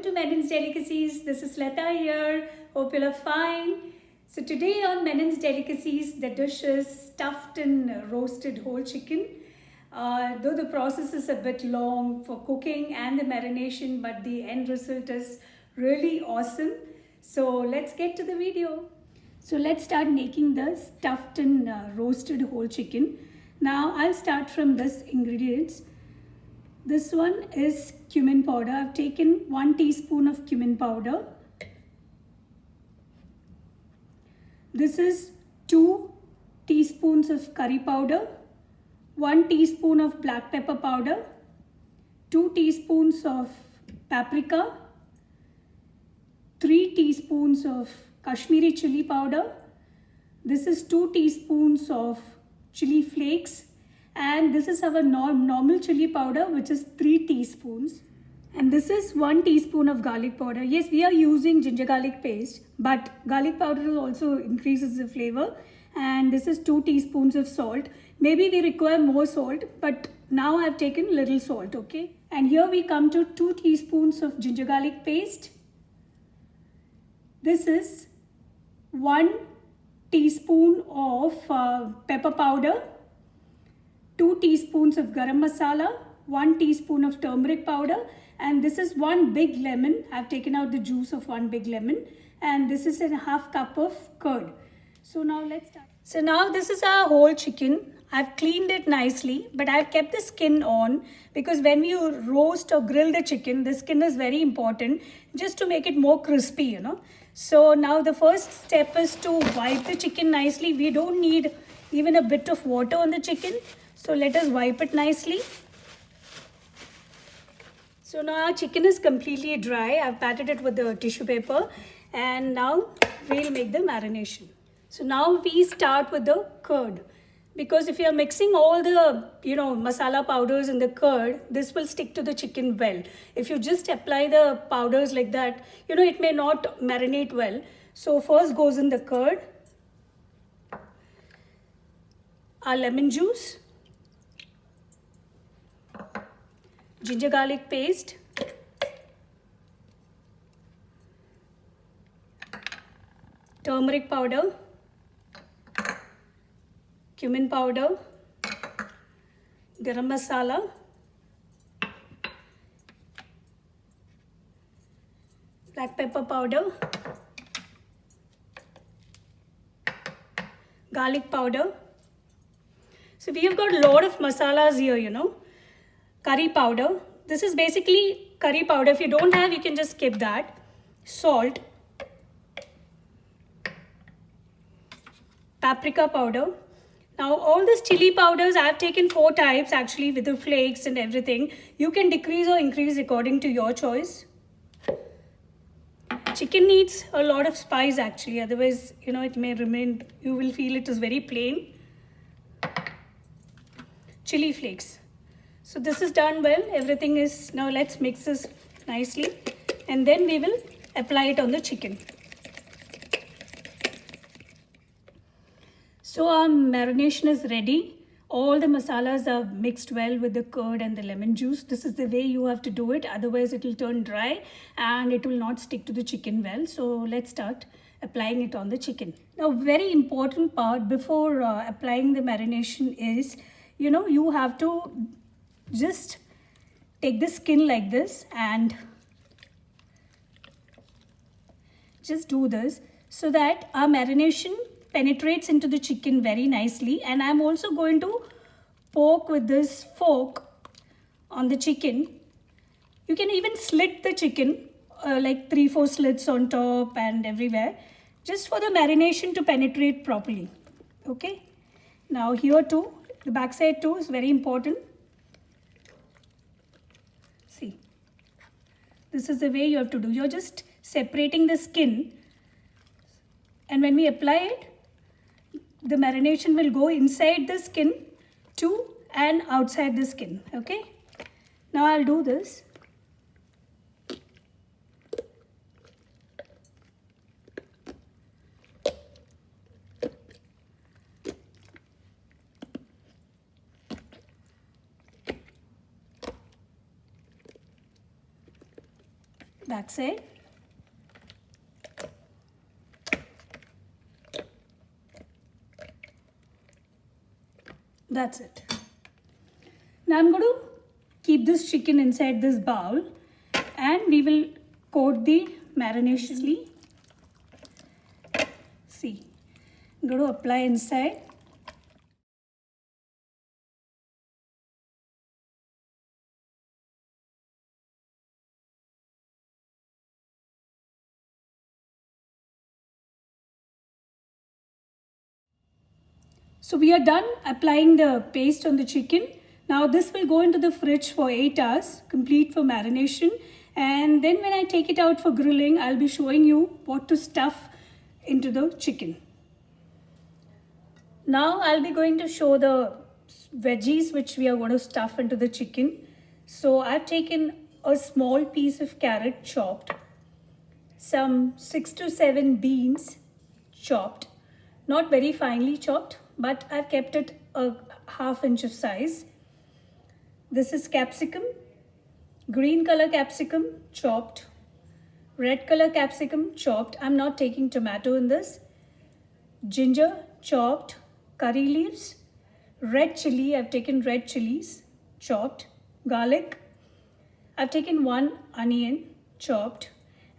to Menon's Delicacies. This is Lata here. Hope you're fine. So today on Menon's Delicacies, the dish is stuffed and roasted whole chicken. Though the process is a bit long for cooking and the marination, but the end result is really awesome. So let's get to the video. So let's start making the stuffed and roasted whole chicken. Now I'll start from this ingredients. This one is cumin powder. I've taken 1 teaspoon of cumin powder. This is 2 teaspoons of curry powder, 1 teaspoon of black pepper powder, 2 teaspoons of paprika, 3 teaspoons of Kashmiri chili powder. This is 2 teaspoons of chili flakes. And this is our normal chili powder, which is 3 teaspoons. And this is 1 teaspoon of garlic powder. Yes, we are using ginger garlic paste, but garlic powder also increases the flavor. And this is 2 teaspoons of salt. Maybe we require more salt, but now I've taken little salt, okay? And here we come to 2 teaspoons of ginger garlic paste. This is 1 teaspoon of pepper powder, 2 teaspoons of garam masala, 1 teaspoon of turmeric powder, and this is 1 big lemon. I've taken out the juice of 1 big lemon, and this is a half cup of curd. So now let's start. So now this is our whole chicken. I've cleaned it nicely, but I've kept the skin on because when you roast or grill the chicken, the skin is very important just to make it more crispy, you know. So now the first step is to wipe the chicken nicely. We don't need even a bit of water on the chicken. So let us wipe it nicely. So now our chicken is completely dry. I've patted it with the tissue paper, and now we'll make the marination. So now we start with the curd, because if you are mixing all the masala powders in the curd, this will stick to the chicken well. If you just apply the powders like that, it may not marinate well. So first goes in the curd, our lemon juice, ginger garlic paste, turmeric powder, cumin powder, garam masala, black pepper powder, garlic powder. So we have got a lot of masalas here, Curry powder. This is basically curry powder. If you don't have, you can just skip that. Salt. Paprika powder. Now all these chili powders, I have taken 4 types actually with the flakes and everything. You can decrease or increase according to your choice. Chicken needs a lot of spice actually. Otherwise, it may remain, you will feel it is very plain. Chili flakes. So this is done well. Everything is, now let's mix this nicely. And then we will apply it on the chicken. So our marination is ready. All the masalas are mixed well with the curd and the lemon juice. This is the way you have to do it. Otherwise it will turn dry and it will not stick to the chicken well. So let's start applying it on the chicken. Now very important part before applying the marination is, you have to just take the skin like this and just do this so that our marination penetrates into the chicken very nicely. And I'm also going to poke with this fork on the chicken. You can even slit the chicken like 3-4 slits on top and everywhere, just for the marination to penetrate properly. Okay, now here too, the back side too is very important. See, this is the way you have to do. You're just separating the skin, and when we apply it, the marination will go inside the skin too and outside the skin. Okay, now I'll do this. back side. That's it. Now I'm going to keep this chicken inside this bowl and we will coat the marination. See, I'm going to apply inside. So we are done applying the paste on the chicken. Now this will go into the fridge for 8 hours, complete for marination. And then when I take it out for grilling, I'll be showing you what to stuff into the chicken. Now I'll be going to show the veggies which we are going to stuff into the chicken. So I've taken a small piece of carrot chopped, some 6 to 7 beans chopped, not very finely chopped, but I've kept it a ½ inch of size. This is capsicum, green color capsicum chopped, red color capsicum chopped. I'm not taking tomato in this. Ginger chopped, curry leaves, red chili, I've taken red chilies chopped, garlic, I've taken 1 onion chopped,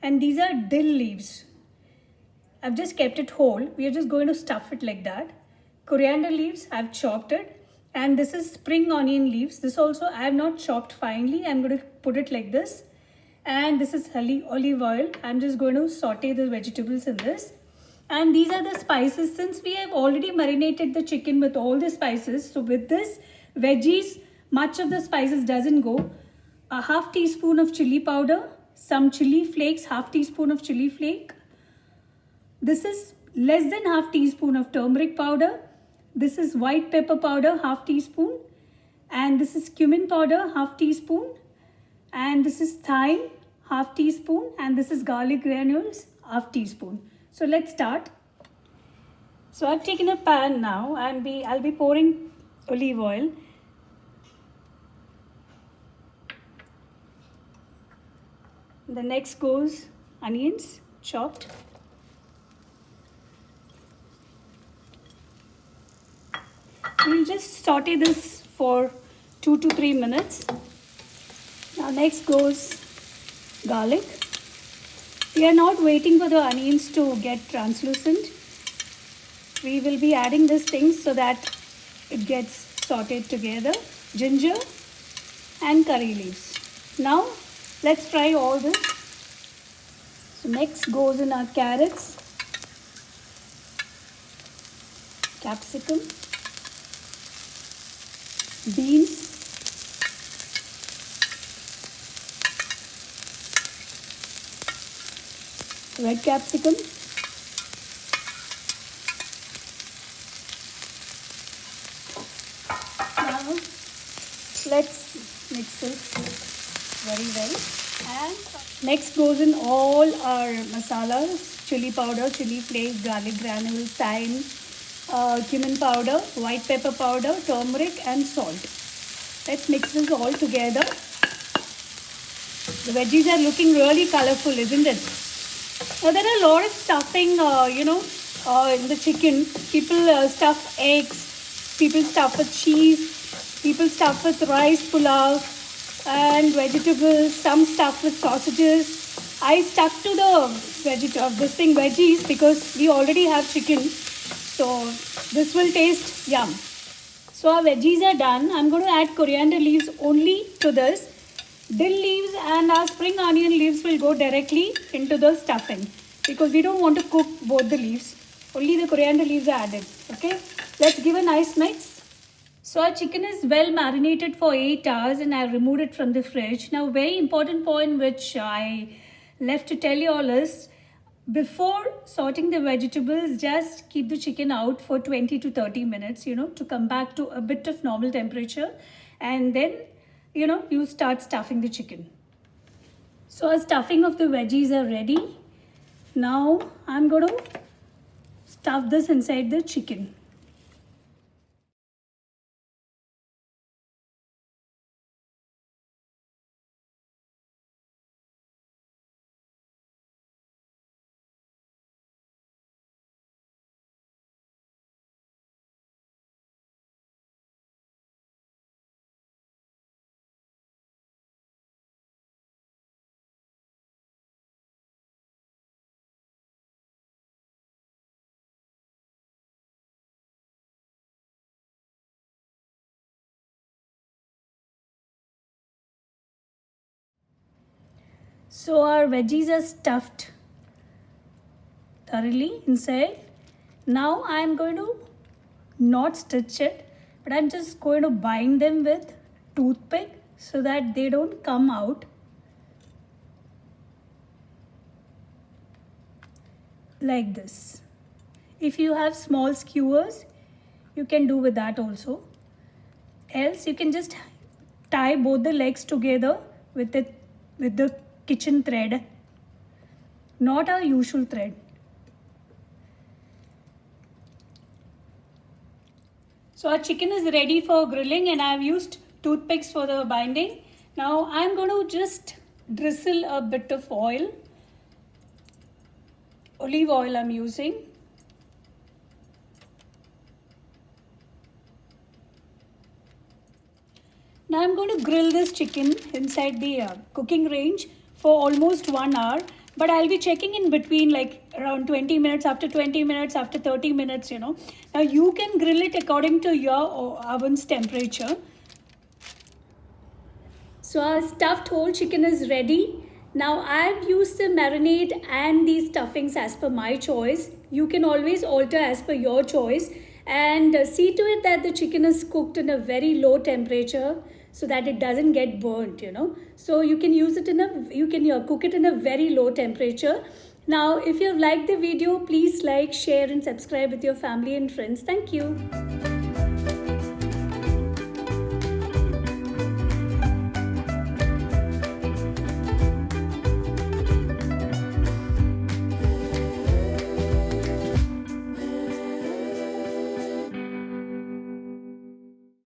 and these are dill leaves. I've just kept it whole. We are just going to stuff it like that. Coriander leaves, I've chopped it. And this is spring onion leaves. This also I have not chopped finely. I'm going to put it like this. And this is olive oil. I'm just going to saute the vegetables in this. And these are the spices. Since we have already marinated the chicken with all the spices, so with this veggies, much of the spices doesn't go. A ½ teaspoon of chili powder, some chili flakes, ½ teaspoon of chili flake. This is less than ½ teaspoon of turmeric powder. This is white pepper powder, ½ teaspoon. And this is cumin powder, ½ teaspoon. And this is thyme, ½ teaspoon. And this is garlic granules, ½ teaspoon. So let's start. So I've taken a pan now and I'll be pouring olive oil. The next goes onions chopped. We'll just saute this for 2 to 3 minutes. Now next goes garlic. We are not waiting for the onions to get translucent. We will be adding these things so that it gets sauteed together. Ginger and curry leaves. Now let's fry all this. So next goes in our carrots, capsicum, beans, red capsicum, now let's mix this very well. And next goes in all our masalas: chili powder, chili flakes, garlic granules, thyme, cumin powder, white pepper powder, turmeric and salt. Let's mix this all together. The veggies are looking really colorful, isn't it? Now there are a lot of stuffing, in the chicken. People stuff eggs, people stuff with cheese, people stuff with rice pulao and vegetables, some stuff with sausages. I stuck to the veggies because we already have chicken. So this will taste yum. So our veggies are done. I'm going to add coriander leaves only to this. Dill leaves and our spring onion leaves will go directly into the stuffing because we don't want to cook both the leaves. Only the coriander leaves are added. Okay, let's give a nice mix. So our chicken is well marinated for 8 hours and I removed it from the fridge. Now very important point which I left to tell you all is, before sorting the vegetables, just keep the chicken out for 20 to 30 minutes, to come back to a bit of normal temperature. And then, you start stuffing the chicken. So our stuffing of the veggies are ready. Now I'm going to stuff this inside the chicken. So our veggies are stuffed thoroughly inside. Now I'm going to not stitch it, but I'm just going to bind them with toothpick so that they don't come out. Like this. If you have small skewers, you can do with that also. Else you can just tie both the legs together with the kitchen thread, not our usual thread. So our chicken is ready for grilling and I've used toothpicks for the binding. Now I'm going to just drizzle a bit of oil. Olive oil I'm using. Now I'm going to grill this chicken inside the cooking range for almost 1 hour. But I'll be checking in between, like around 20 minutes, after 20 minutes, after 30 minutes, you know. Now you can grill it according to your oven's temperature. So our stuffed whole chicken is ready. Now I've used the marinade and these stuffings as per my choice. You can always alter as per your choice, and see to it that the chicken is cooked in a very low temperature so that it doesn't get burnt, you know. So you can use it cook it in a very low temperature. Now if you've liked the video, please like, share and subscribe with your family and friends. Thank you.